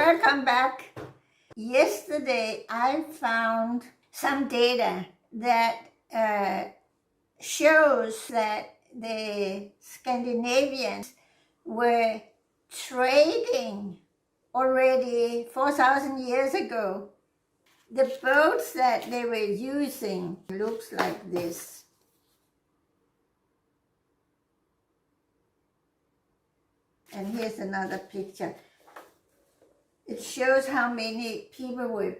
Welcome back. Yesterday I found some data that shows that the Scandinavians were trading already 4,000 years ago. The boats that they were using looks like this. And here's another picture. It shows how many people were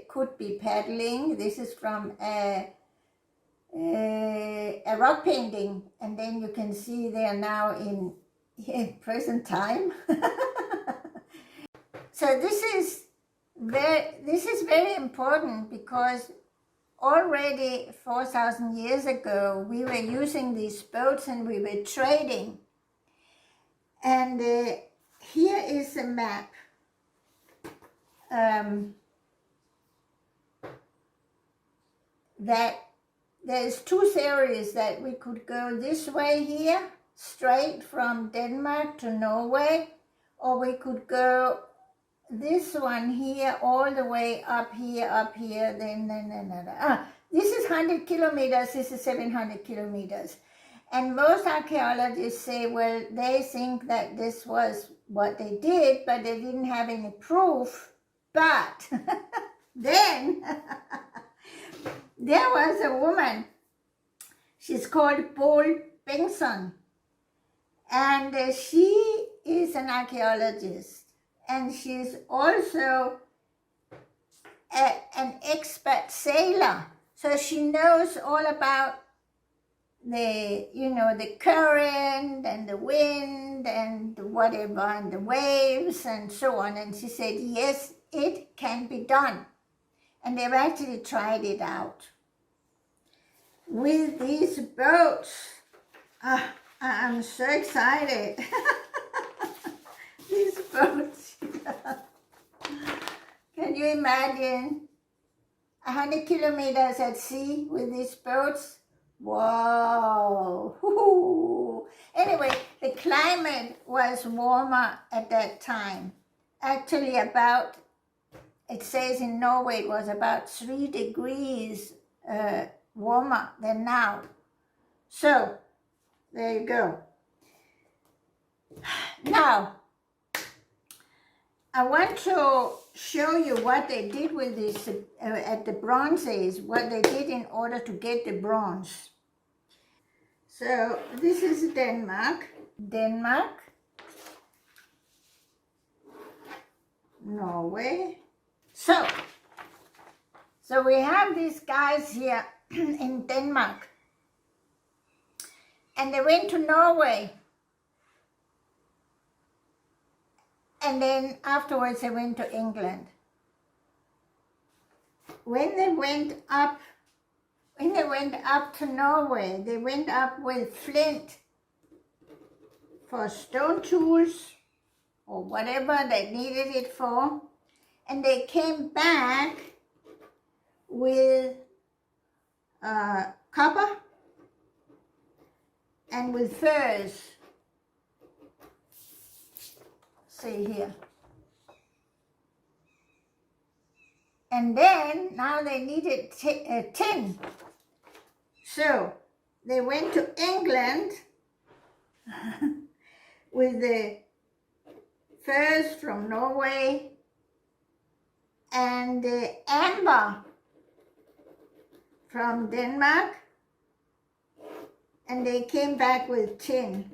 could be paddling. This is from a rock painting, and then you can see they are now in present time. So this is very important because already 4,000 years ago we were using these boats and we were trading. And here is a map. That there's two theories that we could go this way here, straight from Denmark to Norway, or we could go this one here, all the way up here, this is 100 kilometers, this is 700 kilometers. And most archaeologists say, well, they think that this was what they did, but they didn't have any proof. But then there was a woman, she's called Paul Bengtsson, and she is an archaeologist, and she's also an expert sailor. So she knows all about the current and the wind and whatever and the waves and so on. And she said, yes, it can be done. And they've actually tried it out with these boats. I'm so excited. These boats. Can you imagine 100 kilometers at sea with these boats? Whoa! Anyway, the climate was warmer at that time. Actually, it says in Norway it was about 3 degrees warmer than now. So, there you go. Now, I want to show you what they did with this at the Bronze Age, what they did in order to get the bronze. So this is Denmark, Norway. So we have these guys here in Denmark, and they went to Norway. And then afterwards they went to England. When they went up to Norway, they went up with flint for stone tools or whatever they needed it for. And they came back with copper and with furs. See here. And then now they needed tin. So they went to England with the furs from Norway and the amber from Denmark, and they came back with tin.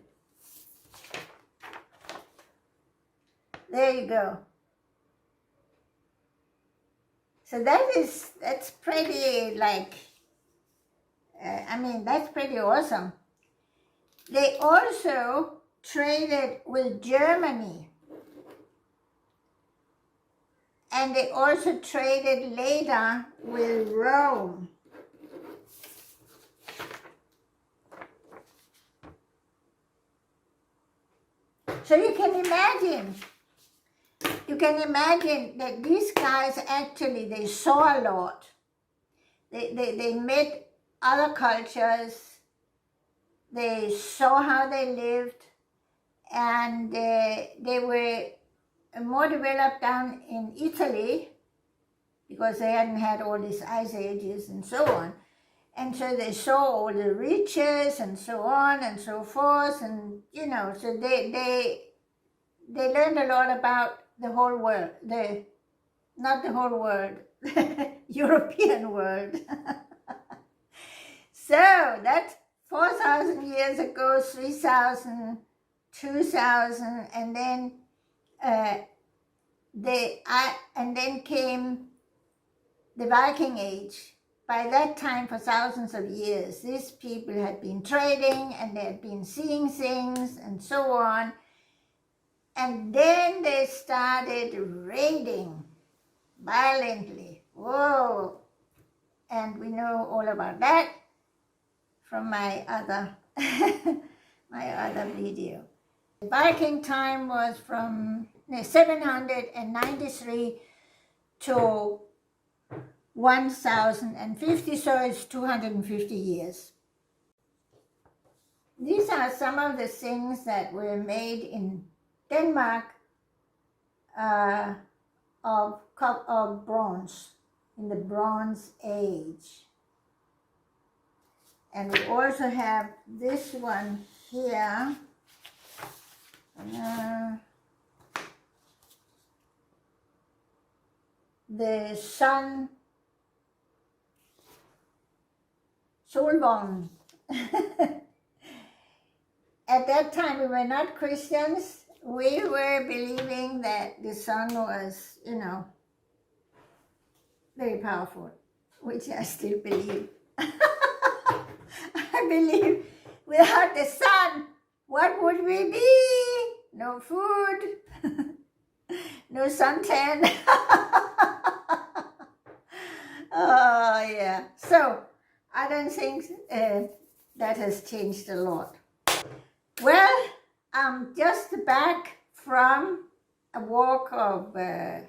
There you go. So that's pretty that's pretty awesome. They also traded with Germany. And they also traded later with Rome. So you can imagine that these guys actually, they saw a lot. They met other cultures, they saw how they lived, and they were more developed down in Italy, because they hadn't had all these ice ages and so on. And so they saw all the riches and so on and so forth, and so they learned a lot about the whole world, not the whole world, the European world. So that's 4,000 years ago, 3,000, 2,000, and then came the Viking Age. By that time, for thousands of years, these people had been trading and they had been seeing things and so on. And then they started raiding violently. Whoa! And we know all about that from my other video. The Viking time was from 793 to 1050, so it's 250 years. These are some of the things that were made in Denmark of bronze, in the Bronze Age. And we also have this one here. The Solvogn. At that time, we were not Christians. We were believing that the sun was, very powerful, which I still believe. I believe without the sun, what would we be? No food, no suntan. Oh, yeah. So, I don't think that has changed a lot. Well, I'm just back from a walk of, I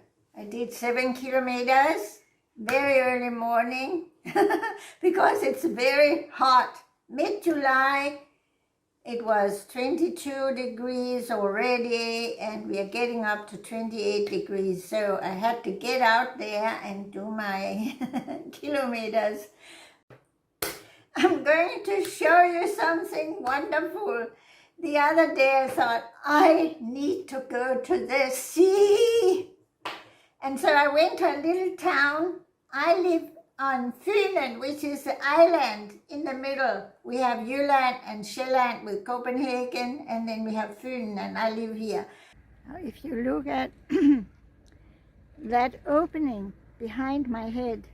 did 7 kilometers, very early morning, because it's very hot. Mid-July, it was 22 degrees already, and we are getting up to 28 degrees. So I had to get out there and do my kilometers. I'm going to show you something wonderful. The other day I thought, I need to go to the sea. And so I went to a little town. I live on Finland, which is the island in the middle. We have Jylland and Sjælland with Copenhagen, and then we have Fyn, and I live here. Now, if you look at that opening behind my head,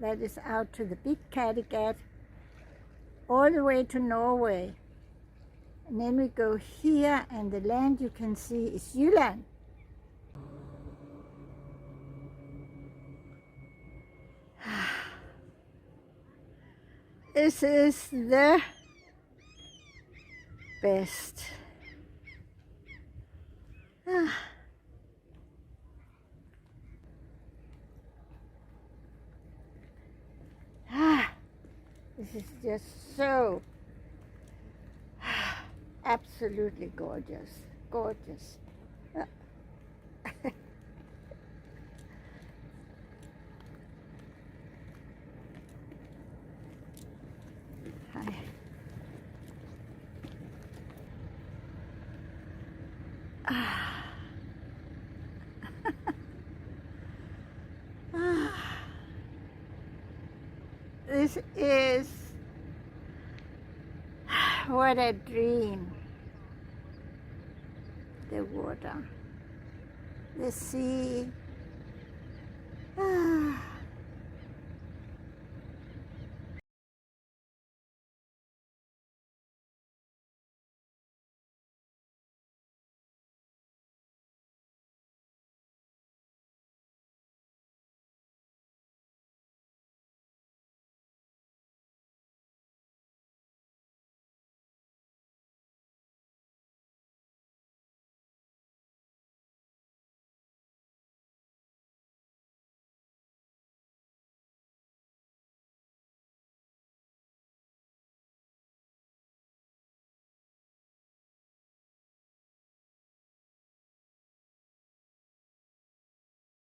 that is out to the big Kattegat, all the way to Norway. And then we go here, and the land you can see is Jylland. This is the best. This is just so absolutely gorgeous, gorgeous. This is what a dream. The water, the sea.